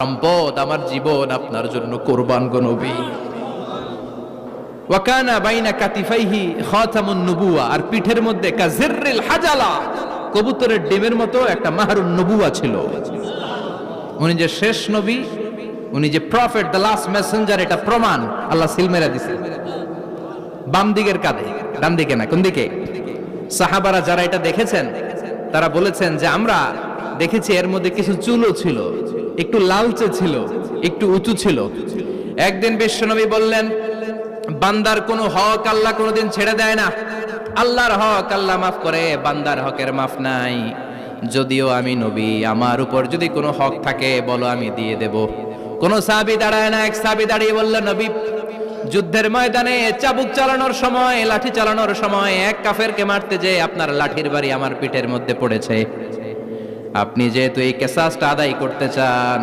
সম্পদ, আমার জীবন আপনার জন্য কোরবান গো নবী। ওয়া কানা বাইনা কাতিফাইহি খাতামুন নবুওয়া, আর পিঠের মধ্যে কাজিররিল হাজালা, কবুতরের ডিমের মতো একটা মাহরুন নবুওয়া ছিল। উনি যে শেষ নবী, উনি যে প্রফেট, দ্য লাস্ট মেসেঞ্জার, এটা প্রমাণ আল্লাহ সিল মেরা দিছে বাম দিকের কাঁধে, ডান দিকে না। কোন দিকে? সাহাবারা যারা এটা দেখেছেন তারা বলেছেন যে আমরা দেখেছি এর মধ্যে কিছু চুলও ছিল, একটু লালচে ছিল, একটু উঁচু ছিল। একদিন বিশ্বনবী বললেন, বান্দার কোনো হক আল্লাহ কোনোদিন ছেড়ে দেয় না। আল্লাহর হক আল্লাহ মাফ করে, বান্দার হকের মাফ নাই। যদিও আমি নবী, আমার উপর যদি কোনো হক থাকে বলো, আমি দিয়ে দেব। কোন সাহাবী দাঁড়ায় না। এক সাহাবী দাঁড়িয়ে বললেন, নবী, যুদ্ধের ময়দানে চাবুক চালানোর সময়, লাঠি চালানোর সময় এক কাফেরকে মারতে যে আপনার লাঠির বাড়ি আমার পিঠের মধ্যে পড়েছে। আপনি যেহেতু এই কেসাসটা আদায় করতে চান,